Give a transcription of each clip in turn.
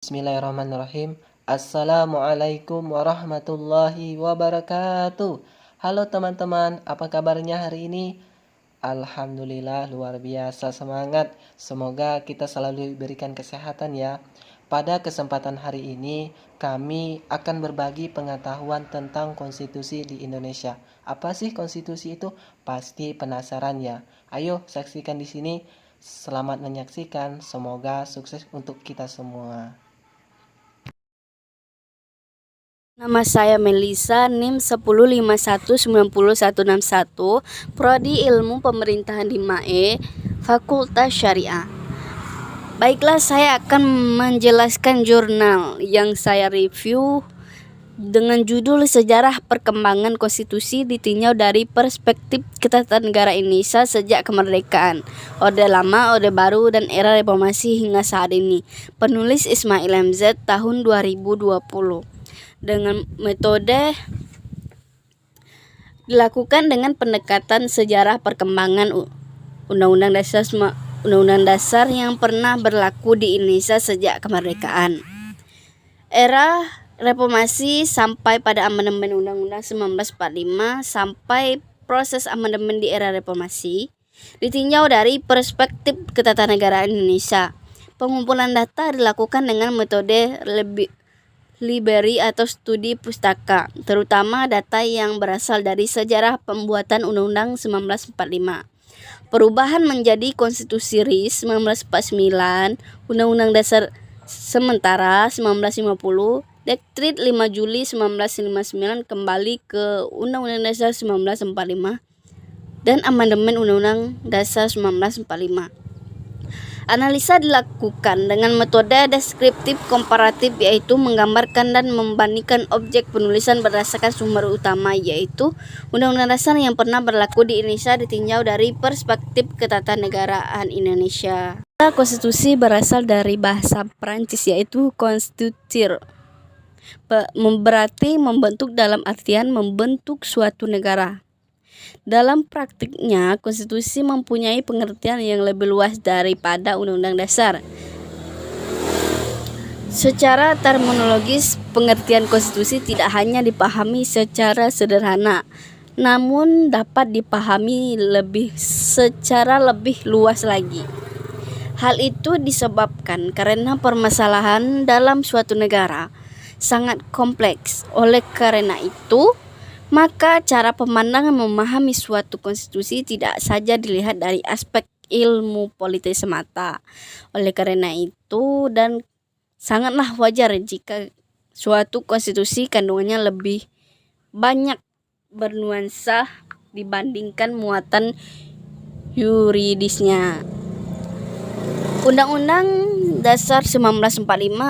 Bismillahirrahmanirrahim. Assalamualaikum warahmatullahi wabarakatuh. Halo teman-teman, apa kabarnya hari ini? Alhamdulillah luar biasa semangat. Semoga kita selalu diberikan kesehatan ya. Pada kesempatan hari ini kami akan berbagi pengetahuan tentang konstitusi di Indonesia. Apa sih konstitusi itu? Pasti penasaran ya. Ayo saksikan di sini. Selamat menyaksikan, semoga sukses untuk kita semua. Nama saya Melisa, NIM 10519161, Prodi Ilmu Pemerintahan di MAE, Fakultas Syariah. Baiklah, saya akan menjelaskan jurnal yang saya review dengan judul Sejarah Perkembangan Konstitusi ditinjau dari perspektif Ketatanegaraan Indonesia sejak kemerdekaan, Orde Lama, Orde Baru, dan era reformasi hingga saat ini. Penulis Ismail MZ tahun 2020. Dengan metode dilakukan dengan pendekatan sejarah perkembangan Undang-Undang Dasar yang pernah berlaku di Indonesia sejak kemerdekaan, era reformasi sampai pada amandemen Undang-Undang 1945 sampai proses amandemen di era reformasi, ditinjau dari perspektif ketatanegaraan Indonesia. Pengumpulan data dilakukan dengan metode library atau studi pustaka, terutama data yang berasal dari sejarah pembuatan Undang-Undang 1945, perubahan menjadi Konstitusi RI 1949, Undang-Undang Dasar Sementara 1950, Dekret 5 Juli 1959 kembali ke Undang-Undang Dasar 1945, dan amandemen Undang-Undang Dasar 1945. Analisa dilakukan dengan metode deskriptif komparatif, yaitu menggambarkan dan membandingkan objek penulisan berdasarkan sumber utama, yaitu Undang-Undang Dasar yang pernah berlaku di Indonesia ditinjau dari perspektif ketatanegaraan Indonesia. Konstitusi berasal dari bahasa Prancis, yaitu constituer, berarti membentuk dalam artian membentuk suatu negara. Dalam praktiknya, konstitusi mempunyai pengertian yang lebih luas daripada undang-undang dasar. Secara terminologis, pengertian konstitusi tidak hanya dipahami secara sederhana, namun dapat dipahami secara lebih luas lagi. Hal itu disebabkan karena permasalahan dalam suatu negara sangat kompleks. Oleh karena itu, maka cara pemandangan memahami suatu konstitusi tidak saja dilihat dari aspek ilmu politik semata. Oleh karena itu, dan sangatlah wajar jika suatu konstitusi kandungannya lebih banyak bernuansa dibandingkan muatan yuridisnya. Undang-Undang Dasar 1945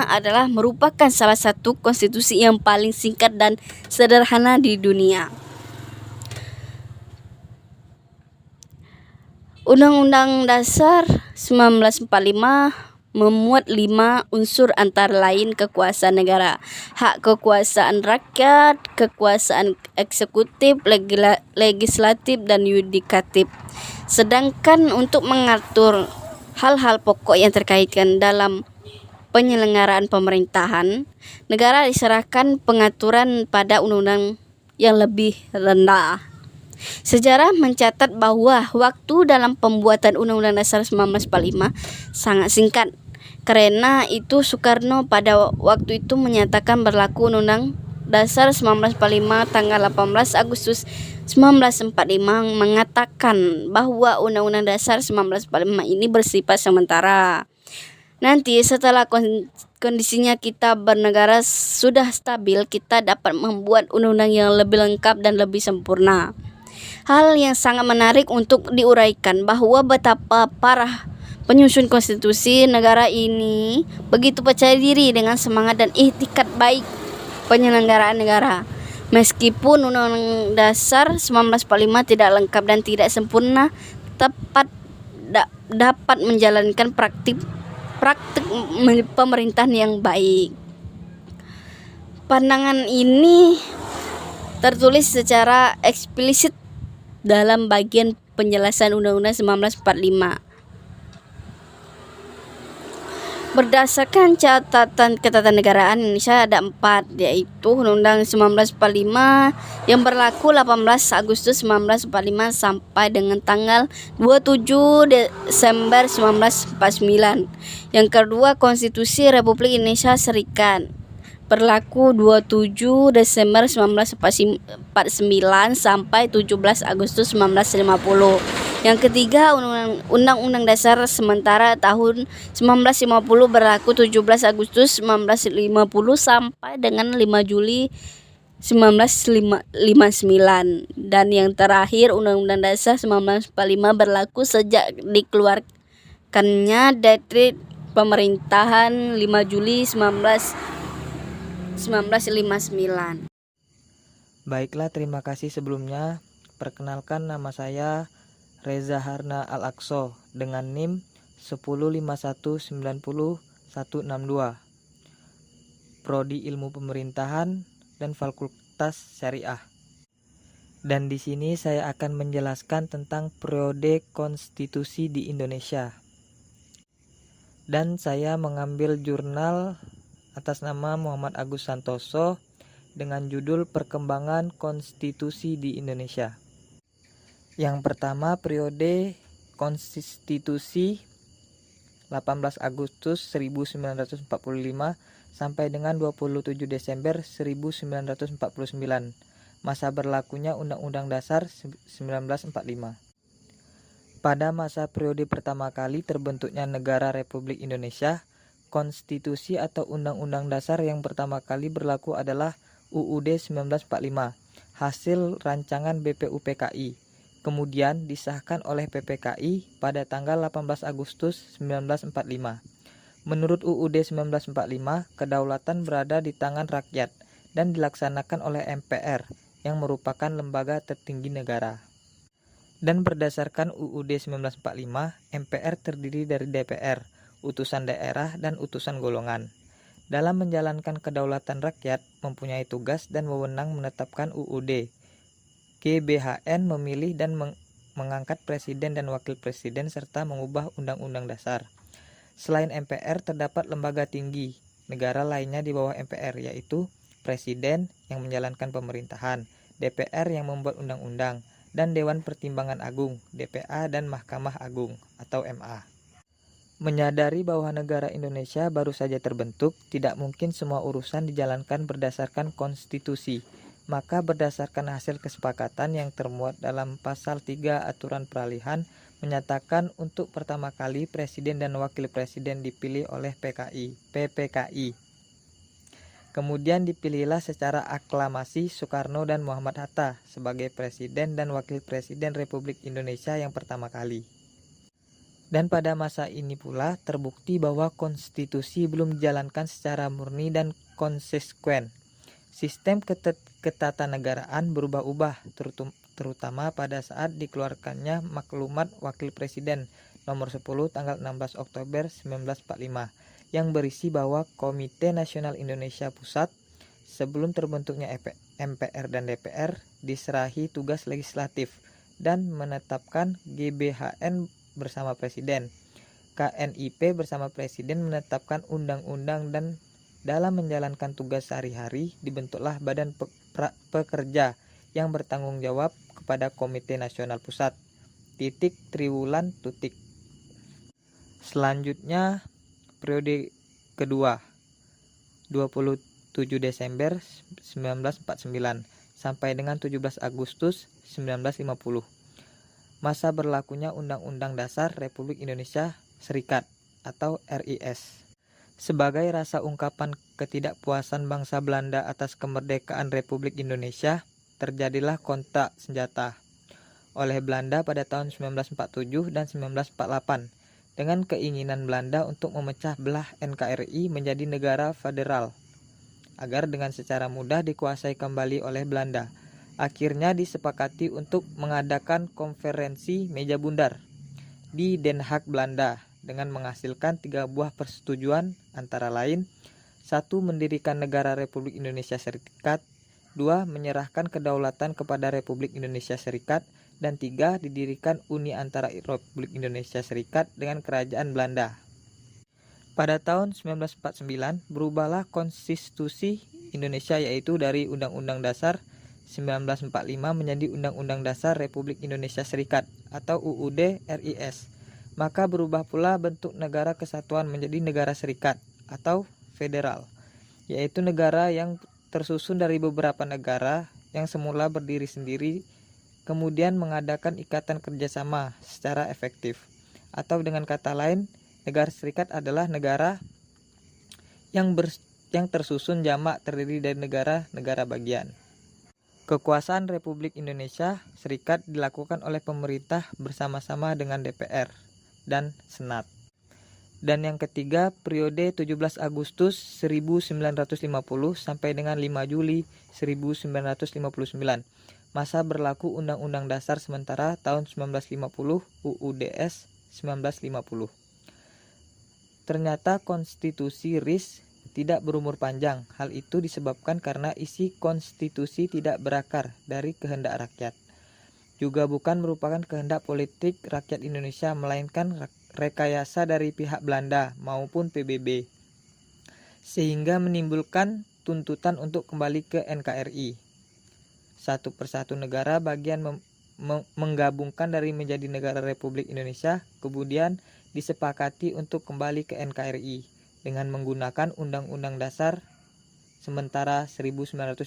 adalah merupakan salah satu konstitusi yang paling singkat dan sederhana di dunia. Undang-Undang Dasar 1945 memuat 5 unsur antara lain kekuasaan negara, hak kekuasaan rakyat, kekuasaan eksekutif, legislatif, dan yudikatif. Sedangkan untuk mengatur hal-hal pokok yang terkaitkan dalam penyelenggaraan pemerintahan, negara diserahkan pengaturan pada undang-undang yang lebih rendah. Sejarah mencatat bahwa waktu dalam pembuatan Undang-Undang Dasar 1945 sangat singkat. Karena itu Soekarno pada waktu itu menyatakan berlaku Undang-Undang Dasar 1945 tanggal 18 Agustus 1945 mengatakan bahwa Undang-Undang Dasar 1945 ini bersifat sementara. Nanti setelah kondisinya kita bernegara sudah stabil, kita dapat membuat undang-undang yang lebih lengkap dan lebih sempurna. Hal yang sangat menarik untuk diuraikan bahwa betapa para penyusun konstitusi negara ini begitu percaya diri dengan semangat dan itikad baik penyelenggaraan negara. Meskipun Undang-Undang Dasar 1945 tidak lengkap dan tidak sempurna, dapat menjalankan praktik pemerintahan yang baik. Pandangan ini tertulis secara eksplisit dalam bagian penjelasan Undang-Undang 1945. Berdasarkan catatan ketatanegaraan Indonesia ada 4, yaitu Undang-Undang 1945 yang berlaku 18 Agustus 1945 sampai dengan tanggal 27 Desember 1949. Yang kedua, Konstitusi Republik Indonesia Serikat berlaku 27 Desember 1949 sampai 17 Agustus 1950. Yang ketiga, Undang-Undang Dasar sementara tahun 1950 berlaku 17 Agustus 1950 sampai dengan 5 Juli 1959. Dan yang terakhir, Undang-Undang Dasar 1945 berlaku sejak dikeluarkannya Dekret Pemerintahan 5 Juli 1959. Baiklah, terima kasih sebelumnya. Perkenalkan, nama saya Reza Harna Al-Aqsa dengan NIM 105190162, Prodi Ilmu Pemerintahan dan Fakultas Syariah. Dan di sini saya akan menjelaskan tentang periode konstitusi di Indonesia. Dan saya mengambil jurnal atas nama Muhammad Agus Santoso dengan judul Perkembangan Konstitusi di Indonesia. Yang pertama, periode konstitusi 18 Agustus 1945 sampai dengan 27 Desember 1949. Masa berlakunya Undang-Undang Dasar 1945. Pada masa periode pertama kali terbentuknya Negara Republik Indonesia, konstitusi atau Undang-Undang Dasar yang pertama kali berlaku adalah UUD 1945, hasil rancangan BPUPKI. Kemudian disahkan oleh PPKI pada tanggal 18 Agustus 1945. Menurut UUD 1945, kedaulatan berada di tangan rakyat dan dilaksanakan oleh MPR yang merupakan lembaga tertinggi negara. Dan berdasarkan UUD 1945, MPR terdiri dari DPR, utusan daerah, dan utusan golongan. Dalam menjalankan kedaulatan rakyat, mempunyai tugas dan wewenang menetapkan UUD. GBHN memilih dan mengangkat presiden dan wakil presiden serta mengubah undang-undang dasar. Selain MPR, terdapat lembaga tinggi negara lainnya di bawah MPR, yaitu Presiden yang menjalankan pemerintahan, DPR yang membuat undang-undang, dan Dewan Pertimbangan Agung, DPA, dan Mahkamah Agung atau MA. Menyadari bahwa negara Indonesia baru saja terbentuk, tidak mungkin semua urusan dijalankan berdasarkan konstitusi. Maka berdasarkan hasil kesepakatan yang termuat dalam pasal 3 aturan peralihan menyatakan untuk pertama kali presiden dan wakil presiden dipilih oleh PPKI. Kemudian dipilihlah secara aklamasi Soekarno dan Muhammad Hatta sebagai presiden dan wakil presiden Republik Indonesia yang pertama kali. Dan pada masa ini pula terbukti bahwa konstitusi belum dijalankan secara murni dan konsekuen. Sistem ketatanegaraan berubah-ubah, terutama pada saat dikeluarkannya Maklumat Wakil Presiden nomor 10 tanggal 16 Oktober 1945 yang berisi bahwa Komite Nasional Indonesia Pusat sebelum terbentuknya MPR dan DPR diserahi tugas legislatif dan menetapkan GBHN bersama Presiden. KNIP bersama Presiden menetapkan undang-undang dan dalam menjalankan tugas sehari-hari dibentuklah Badan Pekerja yang bertanggung jawab kepada Komite Nasional Pusat. Triwulan. Selanjutnya periode kedua 27 Desember 1949 sampai dengan 17 Agustus 1950. Masa berlakunya Undang-Undang Dasar Republik Indonesia Serikat atau RIS. Sebagai rasa ungkapan ketidakpuasan bangsa Belanda atas kemerdekaan Republik Indonesia, terjadilah kontak senjata oleh Belanda pada tahun 1947 dan 1948 dengan keinginan Belanda untuk memecah belah NKRI menjadi negara federal agar dengan secara mudah dikuasai kembali oleh Belanda. Akhirnya disepakati untuk mengadakan konferensi meja bundar di Den Haag, Belanda dengan menghasilkan 3 buah persetujuan antara lain 1. Mendirikan negara Republik Indonesia Serikat, 2. Menyerahkan kedaulatan kepada Republik Indonesia Serikat, dan 3. Didirikan uni antara Republik Indonesia Serikat dengan Kerajaan Belanda. Pada tahun 1949 berubahlah konstitusi Indonesia, yaitu dari Undang-Undang Dasar 1945 menjadi Undang-Undang Dasar Republik Indonesia Serikat atau UUD RIS. Maka berubah pula bentuk negara kesatuan menjadi negara serikat atau federal, yaitu negara yang tersusun dari beberapa negara yang semula berdiri sendiri kemudian mengadakan ikatan kerjasama secara efektif. Atau dengan kata lain, negara serikat adalah negara yang tersusun jamak terdiri dari negara-negara bagian. Kekuasaan Republik Indonesia Serikat dilakukan oleh pemerintah bersama-sama dengan DPR dan Senat. Dan yang ketiga, periode 17 Agustus 1950 sampai dengan 5 Juli 1959. Masa berlaku Undang-Undang Dasar sementara tahun 1950 UUDS 1950. Ternyata konstitusi RIS tidak berumur panjang. Hal itu disebabkan karena isi konstitusi tidak berakar dari kehendak rakyat. Juga bukan merupakan kehendak politik rakyat Indonesia, melainkan rekayasa dari pihak Belanda maupun PBB, sehingga menimbulkan tuntutan untuk kembali ke NKRI. Satu persatu negara bagian menggabungkan dari menjadi negara Republik Indonesia, kemudian disepakati untuk kembali ke NKRI dengan menggunakan Undang-Undang Dasar sementara 1950.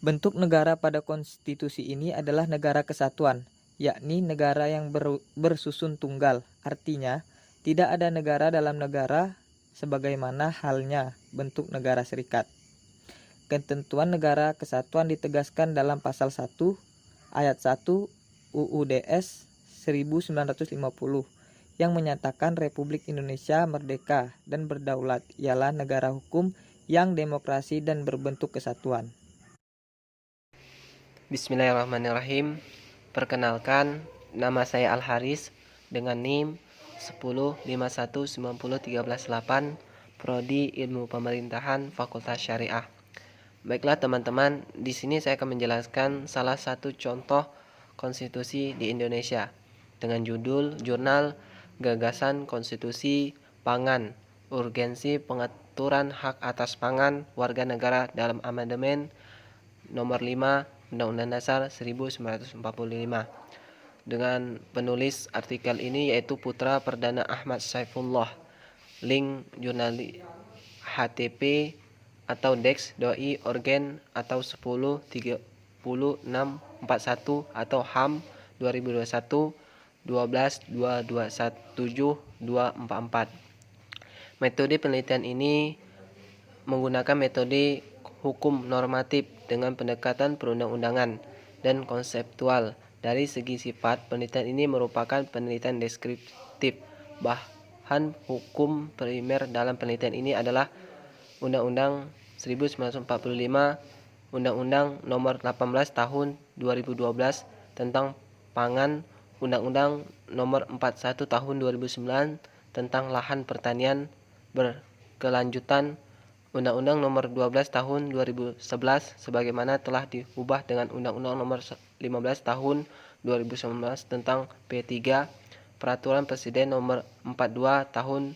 Bentuk negara pada konstitusi ini adalah negara kesatuan, yakni negara yang bersusun tunggal. Artinya, tidak ada negara dalam negara sebagaimana halnya bentuk negara serikat. Ketentuan negara kesatuan ditegaskan dalam pasal 1 ayat 1 UUDS 1950 yang menyatakan Republik Indonesia merdeka dan berdaulat, ialah negara hukum yang demokrasi dan berbentuk kesatuan. Bismillahirrahmanirrahim. Perkenalkan, nama saya Al Haris dengan NIM 1051901318, Prodi Ilmu Pemerintahan Fakultas Syariah. Baiklah teman-teman, di sini saya akan menjelaskan salah satu contoh konstitusi di Indonesia dengan judul Jurnal Gagasan Konstitusi Pangan, Urgensi Pengaturan Hak Atas Pangan Warga Negara dalam Amandemen Nomor 5 Undang-Undang Dasar 1945. Dengan penulis artikel ini yaitu Putra Perdana Ahmad Saifullah. Link jurnal HTP atau Dex Doi Organ atau 103641 atau HAM 2021 12221724. Metode penelitian ini menggunakan metode hukum normatif dengan pendekatan perundang-undangan dan konseptual. Dari segi sifat, penelitian ini merupakan penelitian deskriptif. Bahan hukum primer dalam penelitian ini adalah Undang-Undang 1945, Undang-Undang Nomor 18 Tahun 2012 tentang Pangan, Undang-Undang Nomor 41 Tahun 2009 tentang Lahan Pertanian Berkelanjutan, Undang-Undang Nomor 12 Tahun 2011 sebagaimana telah diubah dengan Undang-Undang Nomor 15 Tahun 2019 tentang P3, Peraturan Presiden Nomor 42 Tahun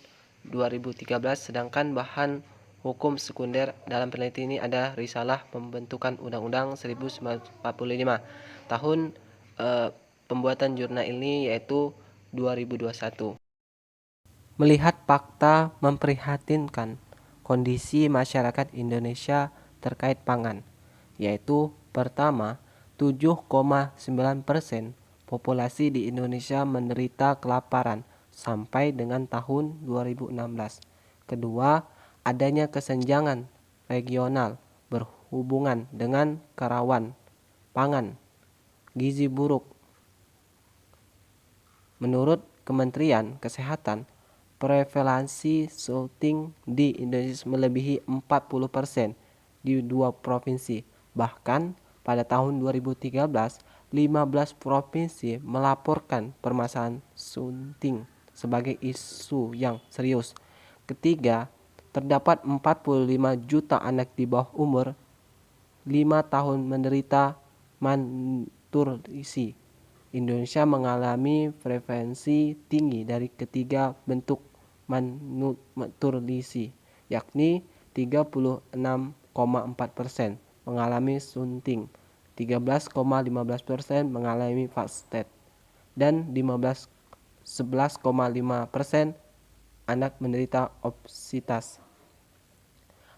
2013. Sedangkan bahan hukum sekunder dalam penelitian ini ada Risalah Pembentukan Undang-Undang 1945 tahun pembuatan jurnal ini yaitu 2021. Melihat fakta memprihatinkan kondisi masyarakat Indonesia terkait pangan, yaitu pertama, 7,9% populasi di Indonesia menderita kelaparan sampai dengan tahun 2016. Kedua, adanya kesenjangan regional berhubungan dengan kerawan pangan, gizi buruk. Menurut Kementerian Kesehatan, prevalensi stunting di Indonesia melebihi 40% di 2 provinsi. Bahkan pada tahun 2013, 15 provinsi melaporkan permasalahan stunting sebagai isu yang serius. Ketiga, terdapat 45 juta anak di bawah umur 5 tahun menderita malnutrisi. Indonesia mengalami prevalensi tinggi dari ketiga bentuk malnutrisi, yakni 36,4% mengalami stunting, 13,15% mengalami fasted, dan 11,5% anak menderita obesitas.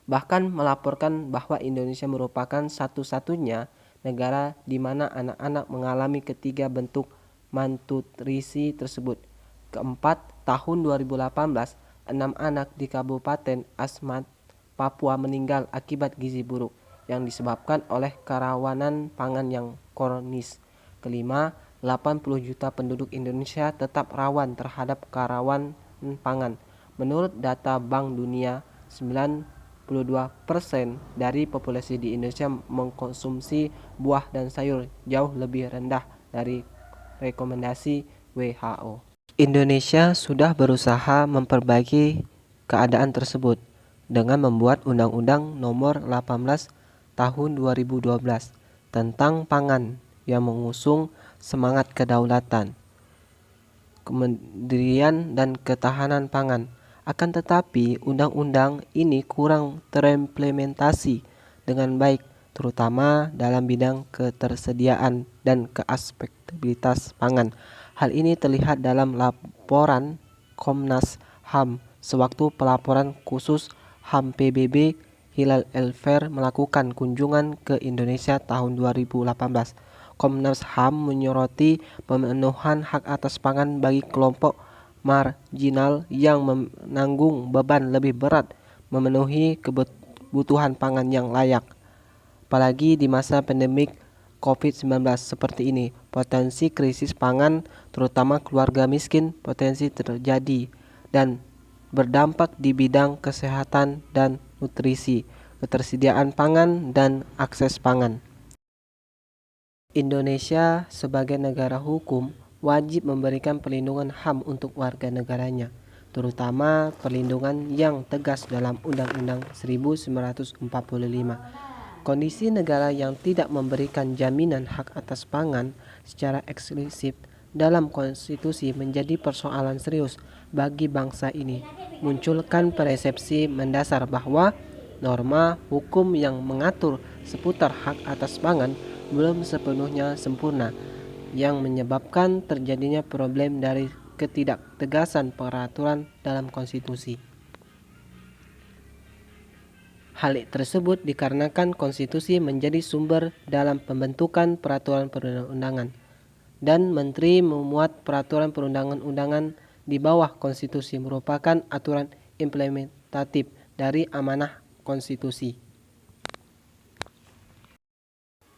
Bahkan melaporkan bahwa Indonesia merupakan satu-satunya negara di mana anak-anak mengalami ketiga bentuk malnutrisi tersebut. Keempat, tahun 2018, 6 anak di Kabupaten Asmat, Papua meninggal akibat gizi buruk yang disebabkan oleh kerawanan pangan yang kronis. Kelima, 80 juta penduduk Indonesia tetap rawan terhadap kerawanan pangan. Menurut data Bank Dunia, 92% dari populasi di Indonesia mengkonsumsi buah dan sayur, jauh lebih rendah dari rekomendasi WHO. Indonesia sudah berusaha memperbaiki keadaan tersebut dengan membuat Undang-Undang Nomor 18 Tahun 2012 tentang pangan yang mengusung semangat kedaulatan, kemandirian, dan ketahanan pangan. Akan tetapi, undang-undang ini kurang terimplementasi dengan baik, terutama dalam bidang ketersediaan dan keaspektabilitas pangan. Hal ini terlihat dalam laporan Komnas HAM sewaktu pelaporan khusus HAM PBB Hilal Elfer melakukan kunjungan ke Indonesia tahun 2018. Komnas HAM menyoroti pemenuhan hak atas pangan bagi kelompok marginal yang menanggung beban lebih berat memenuhi kebutuhan pangan yang layak. Apalagi di masa pandemik COVID-19 seperti ini, potensi krisis pangan, terutama keluarga miskin, potensi terjadi dan berdampak di bidang kesehatan dan nutrisi, ketersediaan pangan, dan akses pangan. Indonesia sebagai negara hukum wajib memberikan perlindungan HAM untuk warga negaranya, terutama perlindungan yang tegas dalam Undang-Undang 1945. Kondisi negara yang tidak memberikan jaminan hak atas pangan secara eksplisit dalam konstitusi menjadi persoalan serius bagi bangsa ini, munculkan persepsi mendasar bahwa norma hukum yang mengatur seputar hak atas pangan belum sepenuhnya sempurna, yang menyebabkan terjadinya problem dari ketidaktegasan peraturan dalam konstitusi. Hal tersebut dikarenakan konstitusi menjadi sumber dalam pembentukan peraturan perundang-undangan, dan menteri memuat peraturan perundang-undangan di bawah konstitusi merupakan aturan implementatif dari amanah konstitusi.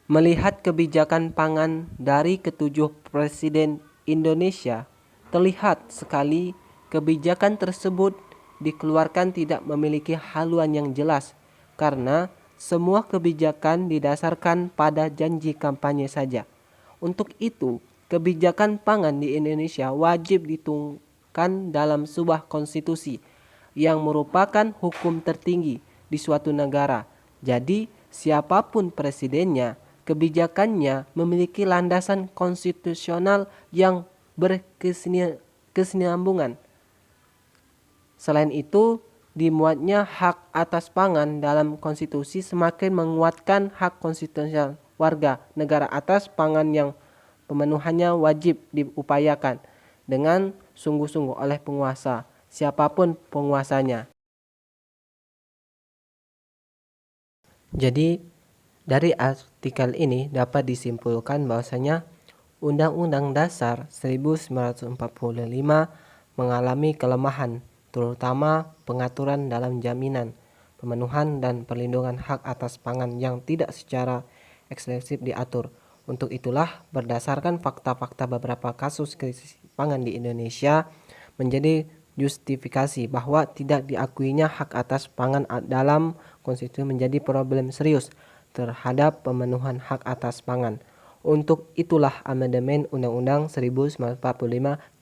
Melihat kebijakan pangan dari ketujuh presiden Indonesia, terlihat sekali kebijakan tersebut dikeluarkan tidak memiliki haluan yang jelas, karena semua kebijakan didasarkan pada janji kampanye saja. Untuk itu, kebijakan pangan di Indonesia wajib dituangkan dalam sebuah konstitusi yang merupakan hukum tertinggi di suatu negara. Jadi, siapapun presidennya, kebijakannya memiliki landasan konstitusional yang berkesinambungan. Selain itu, dimuatnya hak atas pangan dalam konstitusi semakin menguatkan hak konstitusional warga negara atas pangan yang pemenuhannya wajib diupayakan dengan sungguh-sungguh oleh penguasa, siapapun penguasanya. Jadi, dari artikel ini dapat disimpulkan bahwasanya Undang-Undang Dasar 1945 mengalami kelemahan, terutama pengaturan dalam jaminan, pemenuhan, dan perlindungan hak atas pangan yang tidak secara eksplisit diatur. Untuk itulah, berdasarkan fakta-fakta beberapa kasus krisis pangan di Indonesia menjadi justifikasi bahwa tidak diakuinya hak atas pangan dalam konstitusi menjadi problem serius terhadap pemenuhan hak atas pangan. Untuk itulah amandemen Undang-Undang 1945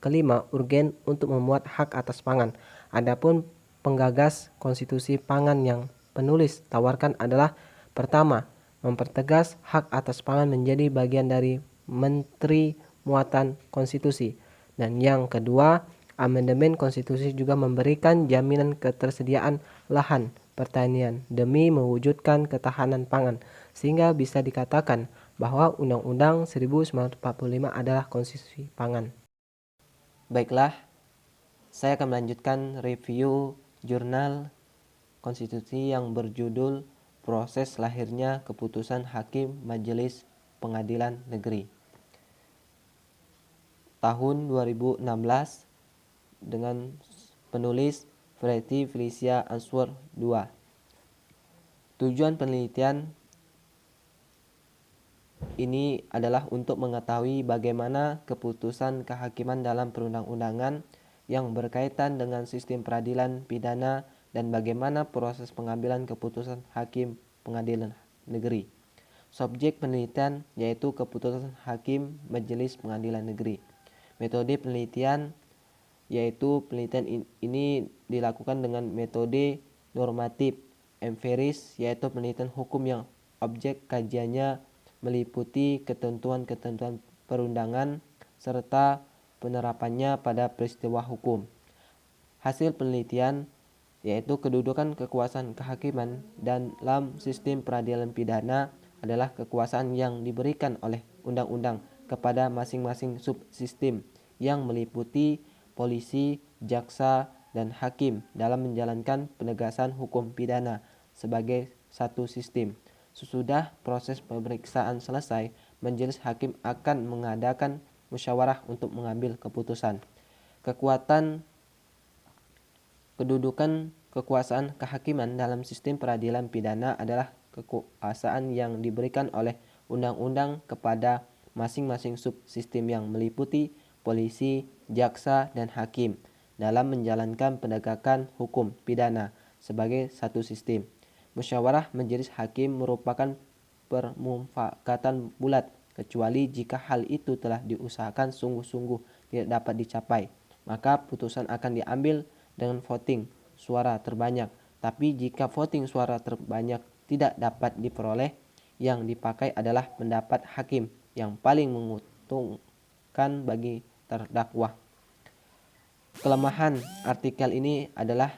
kelima urgen untuk memuat hak atas pangan. Adapun penggagas konstitusi pangan yang penulis tawarkan adalah: pertama, mempertegas hak atas pangan menjadi bagian dari Menteri Muatan Konstitusi, dan yang kedua, Amandemen konstitusi juga memberikan jaminan ketersediaan lahan pertanian demi mewujudkan ketahanan pangan, sehingga bisa dikatakan bahwa Undang-Undang 1945 adalah konstitusi pangan. Baiklah, saya akan melanjutkan review jurnal konstitusi yang berjudul Proses Lahirnya Keputusan Hakim Majelis Pengadilan Negeri tahun 2016 dengan penulis Freddy Felicia Answer 2. Tujuan penelitian ini adalah untuk mengetahui bagaimana keputusan kehakiman dalam perundang-undangan yang berkaitan dengan sistem peradilan pidana dan bagaimana proses pengambilan keputusan hakim pengadilan negeri. Subjek penelitian yaitu keputusan hakim majelis pengadilan negeri. Metode penelitian yaitu penelitian ini dilakukan dengan metode normatif empiris, yaitu penelitian hukum yang objek kajiannya meliputi ketentuan-ketentuan perundangan serta penerapannya pada peristiwa hukum. Hasil penelitian yaitu kedudukan kekuasaan kehakiman dalam sistem peradilan pidana adalah kekuasaan yang diberikan oleh undang-undang kepada masing-masing subsistem yang meliputi polisi, jaksa, dan hakim dalam menjalankan penegasan hukum pidana sebagai satu sistem. Sesudah proses pemeriksaan selesai, majelis hakim akan mengadakan musyawarah untuk mengambil keputusan. Kedudukan kekuasaan kehakiman dalam sistem peradilan pidana adalah kekuasaan yang diberikan oleh undang-undang kepada masing-masing subsistem yang meliputi polisi, jaksa, dan hakim dalam menjalankan penegakan hukum pidana sebagai satu sistem. Musyawarah majelis hakim merupakan permufakatan bulat, kecuali jika hal itu telah diusahakan sungguh-sungguh tidak dapat dicapai, maka putusan akan diambil dengan voting suara terbanyak. Tapi jika voting suara terbanyak tidak dapat diperoleh, yang dipakai adalah pendapat hakim yang paling menguntungkan bagi terdakwa. Kelemahan artikel ini adalah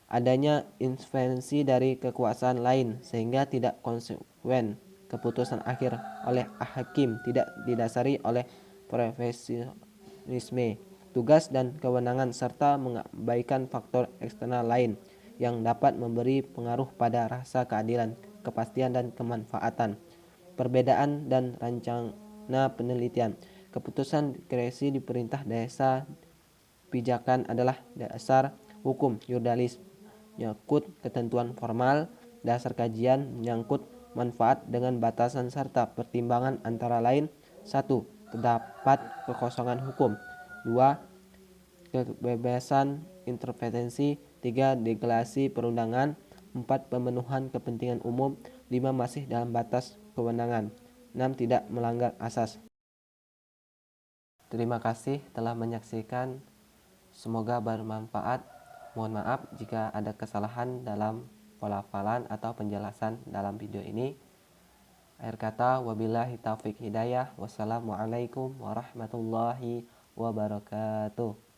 adanya intervensi dari kekuasaan lain sehingga tidak konsekuen. Keputusan akhir oleh hakim tidak didasari oleh profesionalisme, tugas dan kewenangan serta mengabaikan faktor eksternal lain yang dapat memberi pengaruh pada rasa keadilan, kepastian, dan kemanfaatan. Perbedaan dan rencana penelitian. Keputusan diskresi di perintah desa pijakan adalah dasar hukum jurnalis menyangkut ketentuan formal, dasar kajian menyangkut manfaat dengan batasan serta pertimbangan antara lain 1. Terdapat kekosongan hukum, 2. Kebebasan intervensi, 3. Delegasi perundangan, 4. Pemenuhan kepentingan umum, 5. Masih dalam batas kewenangan, 6. Tidak melanggar asas. Terima kasih telah menyaksikan, semoga bermanfaat. Mohon maaf jika ada kesalahan dalam pelafalan atau penjelasan dalam video ini. Akhir kata, wabillahi taufiq hidayah. Wassalamualaikum warahmatullahi wabarakatuh.